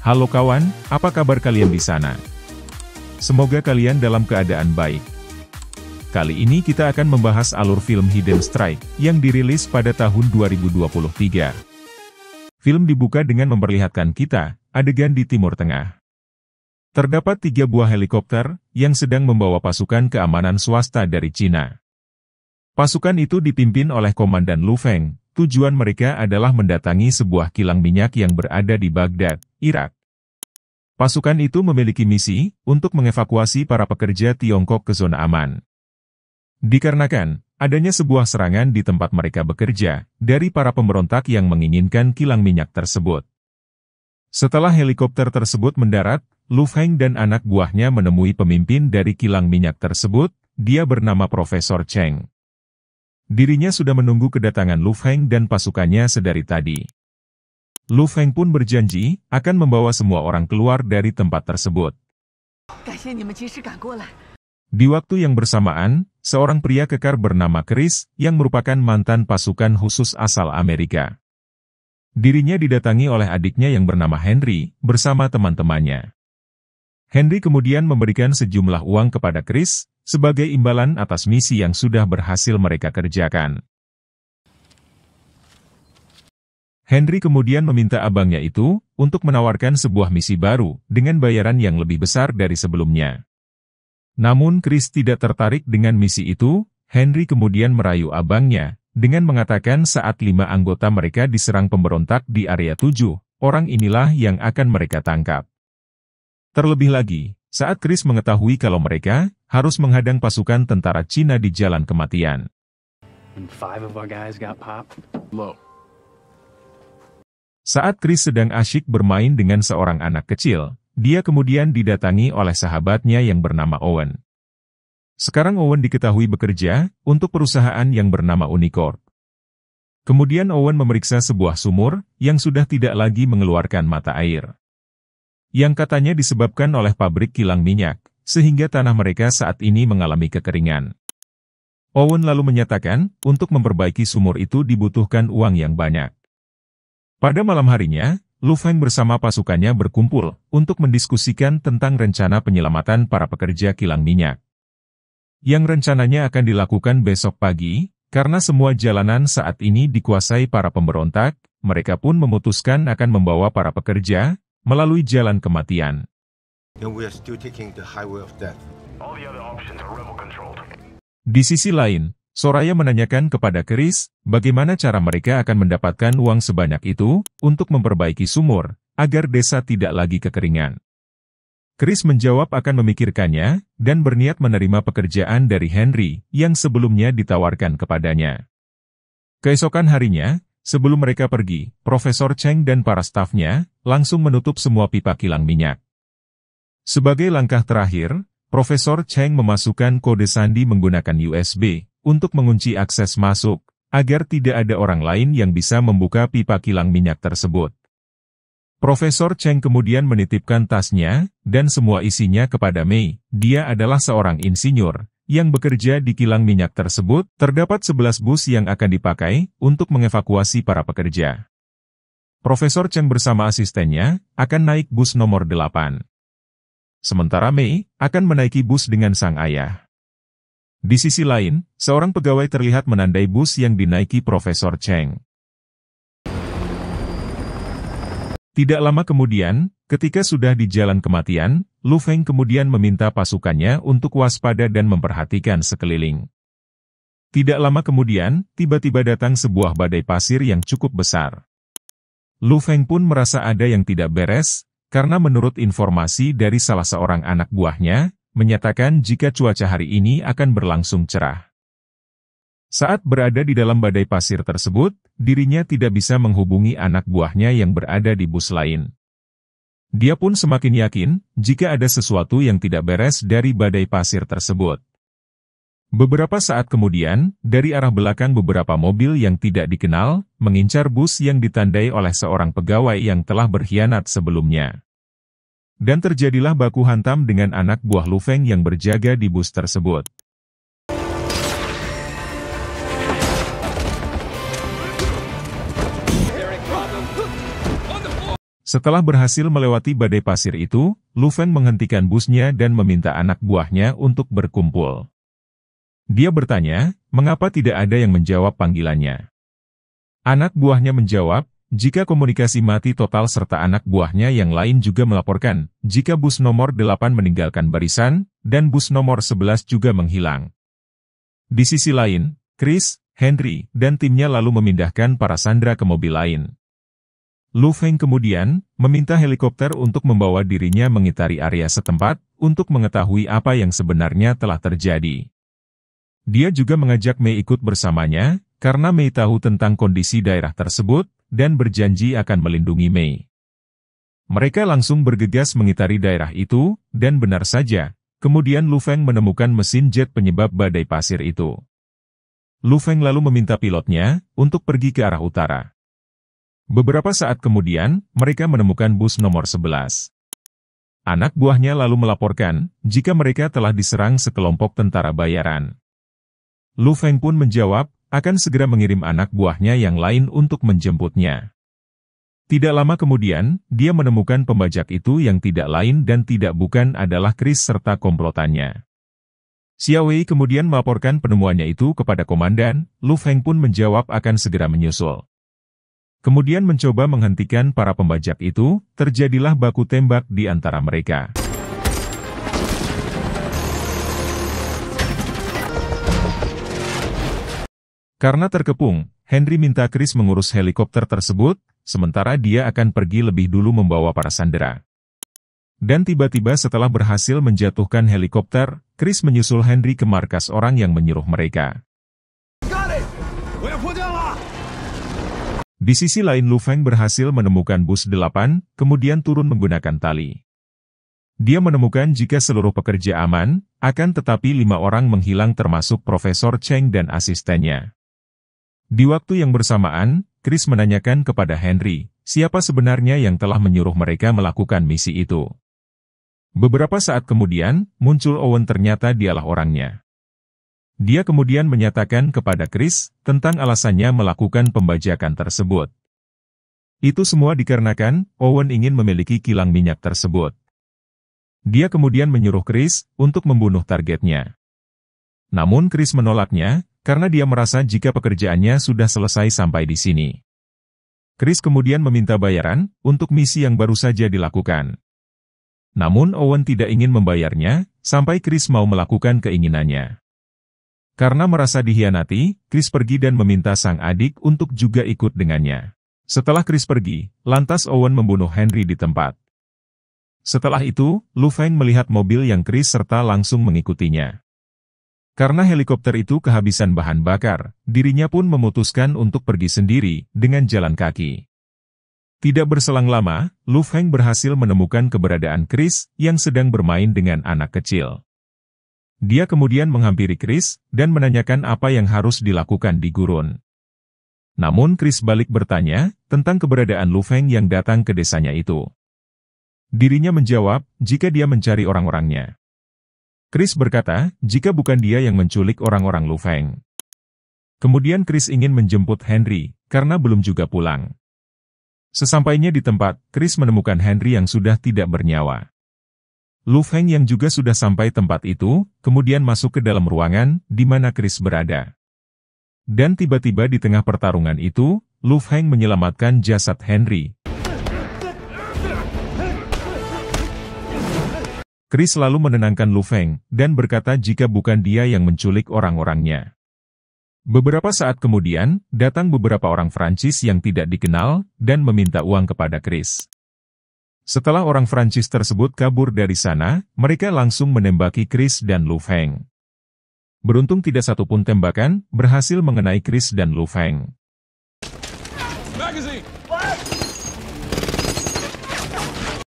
Halo kawan, apa kabar kalian di sana? Semoga kalian dalam keadaan baik. Kali ini kita akan membahas alur film Hidden Strike, yang dirilis pada tahun 2023. Film dibuka dengan memperlihatkan kita, adegan di Timur Tengah. Terdapat 3 buah helikopter, yang sedang membawa pasukan keamanan swasta dari Cina. Pasukan itu dipimpin oleh Komandan Lu Feng. Tujuan mereka adalah mendatangi sebuah kilang minyak yang berada di Baghdad, Irak. Pasukan itu memiliki misi untuk mengevakuasi para pekerja Tiongkok ke zona aman. Dikarenakan adanya sebuah serangan di tempat mereka bekerja dari para pemberontak yang menginginkan kilang minyak tersebut. Setelah helikopter tersebut mendarat, Lu Feng dan anak buahnya menemui pemimpin dari kilang minyak tersebut, dia bernama Profesor Cheng. Dirinya sudah menunggu kedatangan Lu Feng dan pasukannya sedari tadi. Lu Feng pun berjanji akan membawa semua orang keluar dari tempat tersebut. Di waktu yang bersamaan, seorang pria kekar bernama Chris yang merupakan mantan pasukan khusus asal Amerika. Dirinya didatangi oleh adiknya yang bernama Henry bersama teman-temannya. Henry kemudian memberikan sejumlah uang kepada Chris sebagai imbalan atas misi yang sudah berhasil mereka kerjakan. Henry kemudian meminta abangnya itu untuk menawarkan sebuah misi baru dengan bayaran yang lebih besar dari sebelumnya. Namun Chris tidak tertarik dengan misi itu. Henry kemudian merayu abangnya dengan mengatakan saat 5 anggota mereka diserang pemberontak di area 7, orang inilah yang akan mereka tangkap. Terlebih lagi, saat Chris mengetahui kalau mereka harus menghadang pasukan tentara Cina di jalan kematian. Saat Chris sedang asyik bermain dengan seorang anak kecil, dia kemudian didatangi oleh sahabatnya yang bernama Owen. Sekarang Owen diketahui bekerja untuk perusahaan yang bernama Unicorp. Kemudian Owen memeriksa sebuah sumur yang sudah tidak lagi mengeluarkan mata air, yang katanya disebabkan oleh pabrik kilang minyak, sehingga tanah mereka saat ini mengalami kekeringan. Owen lalu menyatakan, untuk memperbaiki sumur itu dibutuhkan uang yang banyak. Pada malam harinya, Lu Feng bersama pasukannya berkumpul untuk mendiskusikan tentang rencana penyelamatan para pekerja kilang minyak, yang rencananya akan dilakukan besok pagi. Karena semua jalanan saat ini dikuasai para pemberontak, mereka pun memutuskan akan membawa para pekerja melalui jalan kematian. Di sisi lain, Soraya menanyakan kepada Chris, bagaimana cara mereka akan mendapatkan uang sebanyak itu untuk memperbaiki sumur, agar desa tidak lagi kekeringan. Chris menjawab akan memikirkannya, dan berniat menerima pekerjaan dari Henry yang sebelumnya ditawarkan kepadanya. Keesokan harinya, sebelum mereka pergi, Profesor Cheng dan para stafnya langsung menutup semua pipa kilang minyak. Sebagai langkah terakhir, Profesor Cheng memasukkan kode sandi menggunakan USB untuk mengunci akses masuk, agar tidak ada orang lain yang bisa membuka pipa kilang minyak tersebut. Profesor Cheng kemudian menitipkan tasnya dan semua isinya kepada Mei. Dia adalah seorang insinyur yang bekerja di kilang minyak tersebut. Terdapat 11 bus yang akan dipakai untuk mengevakuasi para pekerja. Profesor Cheng bersama asistennya akan naik bus nomor 8. Sementara Mei akan menaiki bus dengan sang ayah. Di sisi lain, seorang pegawai terlihat menandai bus yang dinaiki Profesor Cheng. Tidak lama kemudian, ketika sudah di jalan kematian, Lu Feng kemudian meminta pasukannya untuk waspada dan memperhatikan sekeliling. Tidak lama kemudian, tiba-tiba datang sebuah badai pasir yang cukup besar. Lu Feng pun merasa ada yang tidak beres, karena menurut informasi dari salah seorang anak buahnya, menyatakan jika cuaca hari ini akan berlangsung cerah. Saat berada di dalam badai pasir tersebut, dirinya tidak bisa menghubungi anak buahnya yang berada di bus lain. Dia pun semakin yakin jika ada sesuatu yang tidak beres dari badai pasir tersebut. Beberapa saat kemudian, dari arah belakang beberapa mobil yang tidak dikenal, mengincar bus yang ditandai oleh seorang pegawai yang telah berkhianat sebelumnya. Dan terjadilah baku hantam dengan anak buah Lu Feng yang berjaga di bus tersebut. Setelah berhasil melewati badai pasir itu, Lu Feng menghentikan busnya dan meminta anak buahnya untuk berkumpul. Dia bertanya, mengapa tidak ada yang menjawab panggilannya. Anak buahnya menjawab, jika komunikasi mati total serta anak buahnya yang lain juga melaporkan, jika bus nomor 8 meninggalkan barisan, dan bus nomor 11 juga menghilang. Di sisi lain, Chris, Henry, dan timnya lalu memindahkan para sandera ke mobil lain. Lu Feng kemudian meminta helikopter untuk membawa dirinya mengitari area setempat untuk mengetahui apa yang sebenarnya telah terjadi. Dia juga mengajak Mei ikut bersamanya, karena Mei tahu tentang kondisi daerah tersebut, dan berjanji akan melindungi Mei. Mereka langsung bergegas mengitari daerah itu, dan benar saja, kemudian Lu Feng menemukan mesin jet penyebab badai pasir itu. Lu Feng lalu meminta pilotnya untuk pergi ke arah utara. Beberapa saat kemudian, mereka menemukan bus nomor 11. Anak buahnya lalu melaporkan, jika mereka telah diserang sekelompok tentara bayaran. Lu Feng pun menjawab, akan segera mengirim anak buahnya yang lain untuk menjemputnya. Tidak lama kemudian, dia menemukan pembajak itu yang tidak lain dan tidak bukan adalah Chris serta komplotannya. Xia Wei kemudian melaporkan penemuannya itu kepada komandan, Lu Feng pun menjawab akan segera menyusul. Kemudian mencoba menghentikan para pembajak itu, terjadilah baku tembak di antara mereka. Karena terkepung, Henry minta Chris mengurus helikopter tersebut, sementara dia akan pergi lebih dulu membawa para sandera. Dan tiba-tiba setelah berhasil menjatuhkan helikopter, Chris menyusul Henry ke markas orang yang menyuruh mereka. Di sisi lain Lu Feng berhasil menemukan bus 8, kemudian turun menggunakan tali. Dia menemukan jika seluruh pekerja aman, akan tetapi 5 orang menghilang termasuk Profesor Cheng dan asistennya. Di waktu yang bersamaan, Chris menanyakan kepada Henry, siapa sebenarnya yang telah menyuruh mereka melakukan misi itu. Beberapa saat kemudian, muncul Owen ternyata dialah orangnya. Dia kemudian menyatakan kepada Chris tentang alasannya melakukan pembajakan tersebut. Itu semua dikarenakan Owen ingin memiliki kilang minyak tersebut. Dia kemudian menyuruh Chris untuk membunuh targetnya. Namun Chris menolaknya, karena dia merasa jika pekerjaannya sudah selesai sampai di sini. Chris kemudian meminta bayaran untuk misi yang baru saja dilakukan. Namun Owen tidak ingin membayarnya, sampai Chris mau melakukan keinginannya. Karena merasa dikhianati, Chris pergi dan meminta sang adik untuk juga ikut dengannya. Setelah Chris pergi, lantas Owen membunuh Henry di tempat. Setelah itu, Lu Feng melihat mobil yang Chris serta langsung mengikutinya. Karena helikopter itu kehabisan bahan bakar, dirinya pun memutuskan untuk pergi sendiri dengan jalan kaki. Tidak berselang lama, Lu Feng berhasil menemukan keberadaan Chris yang sedang bermain dengan anak kecil. Dia kemudian menghampiri Chris dan menanyakan apa yang harus dilakukan di gurun. Namun Chris balik bertanya tentang keberadaan Lu Feng yang datang ke desanya itu. Dirinya menjawab, jika dia mencari orang-orangnya. Chris berkata, jika bukan dia yang menculik orang-orang Lu Feng. Kemudian Chris ingin menjemput Henry, karena belum juga pulang. Sesampainya di tempat, Chris menemukan Henry yang sudah tidak bernyawa. Lu Feng yang juga sudah sampai tempat itu, kemudian masuk ke dalam ruangan di mana Chris berada. Dan tiba-tiba di tengah pertarungan itu, Lu Feng menyelamatkan jasad Henry. Chris lalu menenangkan Lu Feng, dan berkata jika bukan dia yang menculik orang-orangnya. Beberapa saat kemudian, datang beberapa orang Prancis yang tidak dikenal, dan meminta uang kepada Chris. Setelah orang Prancis tersebut kabur dari sana, mereka langsung menembaki Chris dan Lu Feng. Beruntung tidak satupun tembakan berhasil mengenai Chris dan Lu Feng.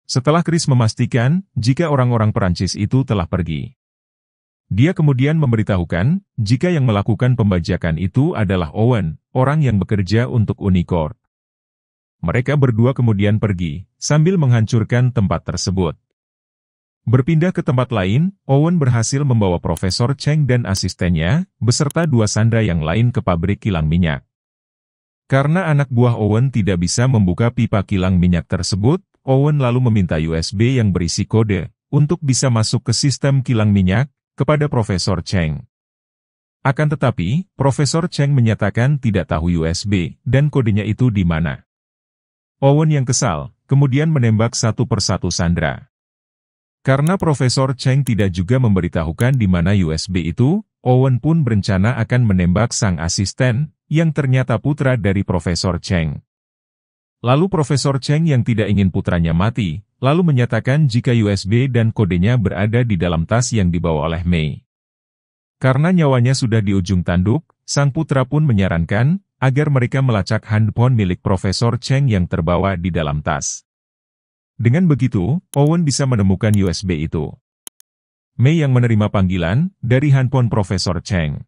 Setelah Chris memastikan jika orang-orang Prancis itu telah pergi, dia kemudian memberitahukan jika yang melakukan pembajakan itu adalah Owen, orang yang bekerja untuk Unicorp. Mereka berdua kemudian pergi, sambil menghancurkan tempat tersebut. Berpindah ke tempat lain, Owen berhasil membawa Profesor Cheng dan asistennya, beserta 2 sandera yang lain ke pabrik kilang minyak. Karena anak buah Owen tidak bisa membuka pipa kilang minyak tersebut, Owen lalu meminta USB yang berisi kode untuk bisa masuk ke sistem kilang minyak kepada Profesor Cheng. Akan tetapi, Profesor Cheng menyatakan tidak tahu USB dan kodenya itu di mana. Owen yang kesal, kemudian menembak satu persatu sandera. Karena Profesor Cheng tidak juga memberitahukan di mana USB itu, Owen pun berencana akan menembak sang asisten, yang ternyata putra dari Profesor Cheng. Lalu Profesor Cheng yang tidak ingin putranya mati, lalu menyatakan jika USB dan kodenya berada di dalam tas yang dibawa oleh Mei. Karena nyawanya sudah di ujung tanduk, sang putra pun menyarankan agar mereka melacak handphone milik Profesor Cheng yang terbawa di dalam tas. Dengan begitu, Owen bisa menemukan USB itu. Mei yang menerima panggilan dari handphone Profesor Cheng.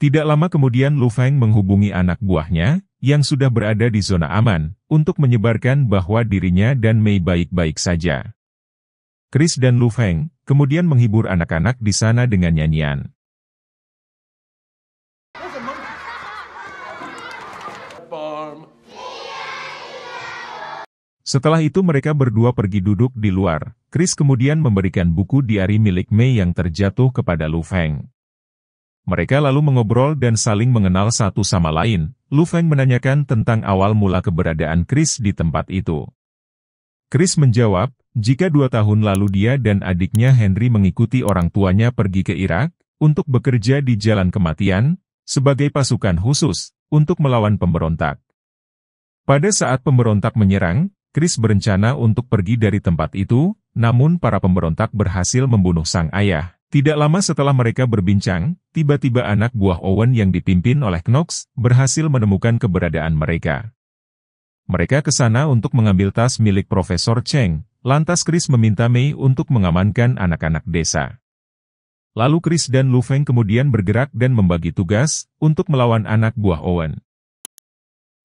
Tidak lama kemudian Lu Feng menghubungi anak buahnya, yang sudah berada di zona aman, untuk menyebarkan bahwa dirinya dan Mei baik-baik saja. Chris dan Lu Feng kemudian menghibur anak-anak di sana dengan nyanyian. Setelah itu mereka berdua pergi duduk di luar. Chris kemudian memberikan buku diari milik Mei yang terjatuh kepada Lu Feng. Mereka lalu mengobrol dan saling mengenal satu sama lain. Lu Feng menanyakan tentang awal mula keberadaan Chris di tempat itu. Chris menjawab, jika 2 tahun lalu dia dan adiknya Henry mengikuti orang tuanya pergi ke Irak, untuk bekerja di Jalan Kematian, sebagai pasukan khusus, untuk melawan pemberontak. Pada saat pemberontak menyerang, Chris berencana untuk pergi dari tempat itu, namun para pemberontak berhasil membunuh sang ayah. Tidak lama setelah mereka berbincang, tiba-tiba anak buah Owen yang dipimpin oleh Knox, berhasil menemukan keberadaan mereka. Mereka ke sana untuk mengambil tas milik Profesor Cheng, lantas Chris meminta Mei untuk mengamankan anak-anak desa. Lalu Chris dan Lu Feng kemudian bergerak dan membagi tugas, untuk melawan anak buah Owen.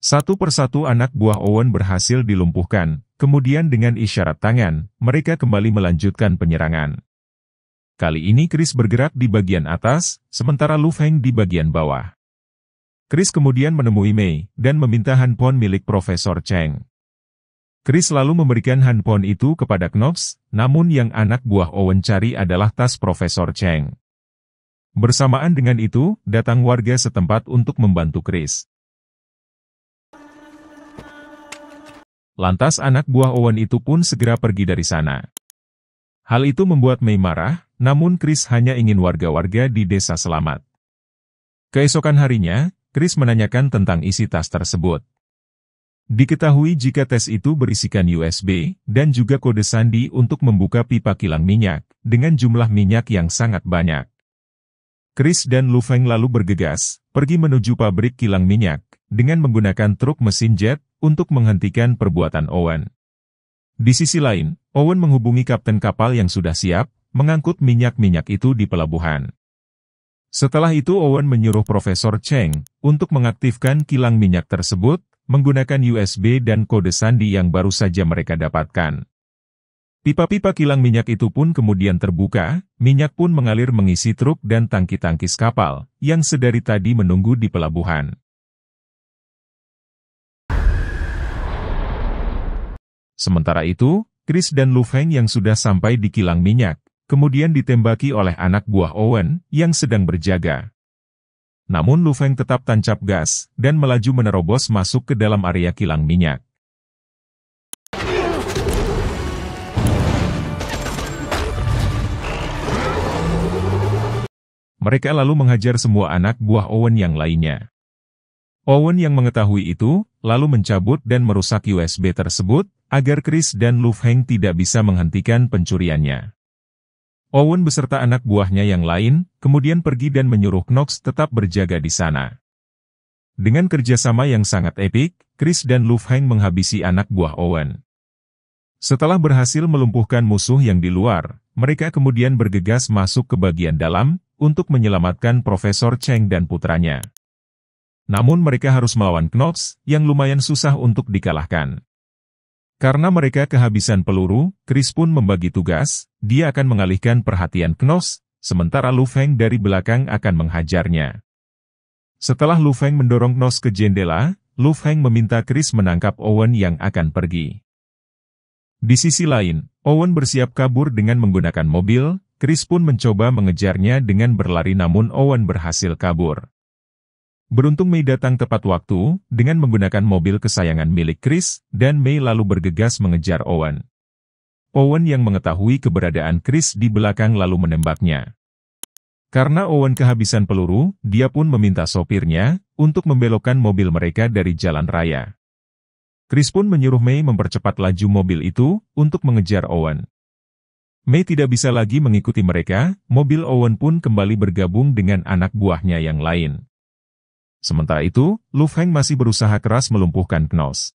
Satu persatu anak buah Owen berhasil dilumpuhkan, kemudian dengan isyarat tangan, mereka kembali melanjutkan penyerangan. Kali ini Chris bergerak di bagian atas, sementara Lu Feng di bagian bawah. Chris kemudian menemui Mei, dan meminta handphone milik Profesor Cheng. Chris lalu memberikan handphone itu kepada Knox, namun yang anak buah Owen cari adalah tas Profesor Cheng. Bersamaan dengan itu, datang warga setempat untuk membantu Chris. Lantas anak buah Owen itu pun segera pergi dari sana. Hal itu membuat Mei marah, namun Chris hanya ingin warga-warga di desa selamat. Keesokan harinya, Chris menanyakan tentang isi tas tersebut. Diketahui jika tes itu berisikan USB, dan juga kode sandi untuk membuka pipa kilang minyak, dengan jumlah minyak yang sangat banyak. Chris dan Lu Feng lalu bergegas, pergi menuju pabrik kilang minyak, dengan menggunakan truk mesin jet, untuk menghentikan perbuatan Owen. Di sisi lain, Owen menghubungi kapten kapal yang sudah siap, mengangkut minyak-minyak itu di pelabuhan. Setelah itu Owen menyuruh Profesor Cheng, untuk mengaktifkan kilang minyak tersebut, menggunakan USB dan kode sandi yang baru saja mereka dapatkan. Pipa-pipa kilang minyak itu pun kemudian terbuka, minyak pun mengalir mengisi truk dan tangki-tangki kapal, yang sedari tadi menunggu di pelabuhan. Sementara itu, Chris dan Lu Feng yang sudah sampai di kilang minyak, kemudian ditembaki oleh anak buah Owen, yang sedang berjaga. Namun Lu Feng tetap tancap gas, dan melaju menerobos masuk ke dalam area kilang minyak. Mereka lalu menghajar semua anak buah Owen yang lainnya. Owen yang mengetahui itu, lalu mencabut dan merusak USB tersebut, agar Chris dan Lu Feng tidak bisa menghentikan pencuriannya. Owen beserta anak buahnya yang lain, kemudian pergi dan menyuruh Knox tetap berjaga di sana. Dengan kerjasama yang sangat epik, Chris dan Lu Feng menghabisi anak buah Owen. Setelah berhasil melumpuhkan musuh yang di luar, mereka kemudian bergegas masuk ke bagian dalam, untuk menyelamatkan Profesor Cheng dan putranya. Namun mereka harus melawan Knox, yang lumayan susah untuk dikalahkan. Karena mereka kehabisan peluru, Chris pun membagi tugas, dia akan mengalihkan perhatian Knox, sementara Lu Feng dari belakang akan menghajarnya. Setelah Lu Feng mendorong Knox ke jendela, Lu Feng meminta Chris menangkap Owen yang akan pergi. Di sisi lain, Owen bersiap kabur dengan menggunakan mobil. Chris pun mencoba mengejarnya dengan berlari namun Owen berhasil kabur. Beruntung Mei datang tepat waktu, dengan menggunakan mobil kesayangan milik Chris, dan Mei lalu bergegas mengejar Owen. Owen yang mengetahui keberadaan Chris di belakang lalu menembaknya. Karena Owen kehabisan peluru, dia pun meminta sopirnya untuk membelokkan mobil mereka dari jalan raya. Chris pun menyuruh Mei mempercepat laju mobil itu untuk mengejar Owen. Mei tidak bisa lagi mengikuti mereka, mobil Owen pun kembali bergabung dengan anak buahnya yang lain. Sementara itu, Lu Feng masih berusaha keras melumpuhkan Knos.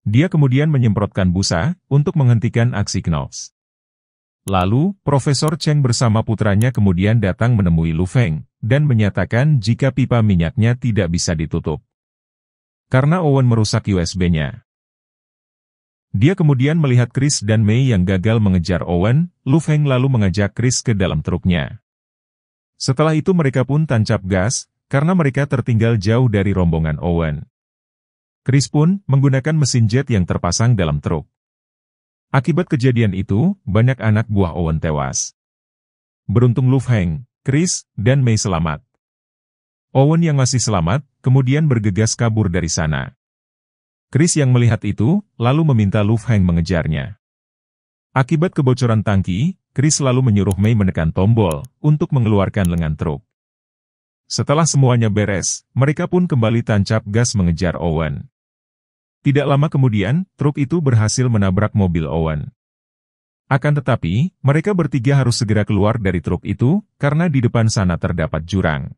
Dia kemudian menyemprotkan busa untuk menghentikan aksi Knos. Lalu, Profesor Cheng bersama putranya kemudian datang menemui Lu Feng, dan menyatakan jika pipa minyaknya tidak bisa ditutup. Karena Owen merusak USB-nya. Dia kemudian melihat Chris dan Mei yang gagal mengejar Owen, Lu Feng lalu mengajak Chris ke dalam truknya. Setelah itu mereka pun tancap gas, karena mereka tertinggal jauh dari rombongan Owen. Chris pun menggunakan mesin jet yang terpasang dalam truk. Akibat kejadian itu, banyak anak buah Owen tewas. Beruntung Lu Feng, Chris, dan Mei selamat. Owen yang masih selamat, kemudian bergegas kabur dari sana. Chris yang melihat itu, lalu meminta Lu Feng mengejarnya. Akibat kebocoran tangki, Chris lalu menyuruh Mei menekan tombol untuk mengeluarkan lengan truk. Setelah semuanya beres, mereka pun kembali tancap gas mengejar Owen. Tidak lama kemudian, truk itu berhasil menabrak mobil Owen. Akan tetapi, mereka bertiga harus segera keluar dari truk itu, karena di depan sana terdapat jurang.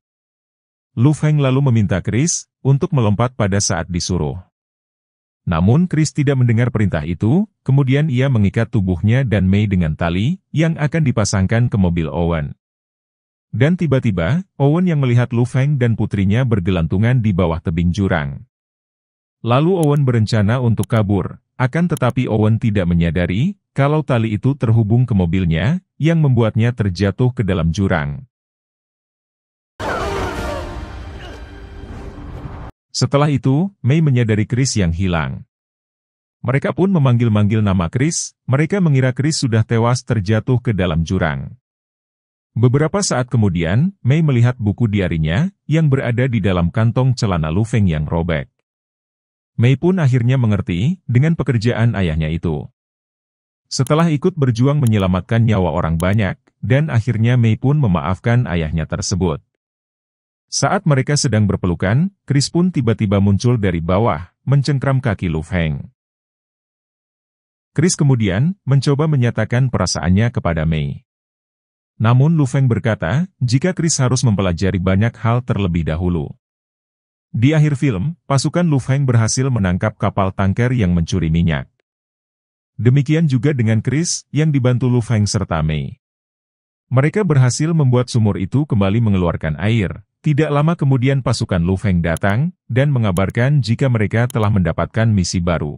Lu Feng lalu meminta Chris untuk melompat pada saat disuruh. Namun Chris tidak mendengar perintah itu, kemudian ia mengikat tubuhnya dan Mei dengan tali, yang akan dipasangkan ke mobil Owen. Dan tiba-tiba, Owen yang melihat Lu Feng dan putrinya bergelantungan di bawah tebing jurang. Lalu Owen berencana untuk kabur, akan tetapi Owen tidak menyadari, kalau tali itu terhubung ke mobilnya, yang membuatnya terjatuh ke dalam jurang. Setelah itu, Mei menyadari Chris yang hilang. Mereka pun memanggil-manggil nama Chris, mereka mengira Chris sudah tewas terjatuh ke dalam jurang. Beberapa saat kemudian, Mei melihat buku diarinya, yang berada di dalam kantong celana Lu Feng yang robek. Mei pun akhirnya mengerti, dengan pekerjaan ayahnya itu. Setelah ikut berjuang menyelamatkan nyawa orang banyak, dan akhirnya Mei pun memaafkan ayahnya tersebut. Saat mereka sedang berpelukan, Chris pun tiba-tiba muncul dari bawah, mencengkram kaki Lu Feng. Chris kemudian mencoba menyatakan perasaannya kepada Mei. Namun Lu Feng berkata, jika Chris harus mempelajari banyak hal terlebih dahulu. Di akhir film, pasukan Lu Feng berhasil menangkap kapal tanker yang mencuri minyak. Demikian juga dengan Chris, yang dibantu Lu Feng serta Mei. Mereka berhasil membuat sumur itu kembali mengeluarkan air. Tidak lama kemudian pasukan Lu Feng datang, dan mengabarkan jika mereka telah mendapatkan misi baru.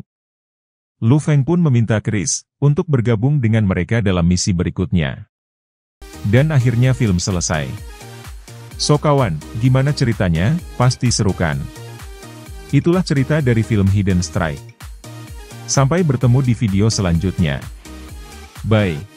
Lu Feng pun meminta Chris untuk bergabung dengan mereka dalam misi berikutnya. Dan akhirnya film selesai. So kawan, gimana ceritanya? Pasti seru kan? Itulah cerita dari film Hidden Strike. Sampai bertemu di video selanjutnya. Bye.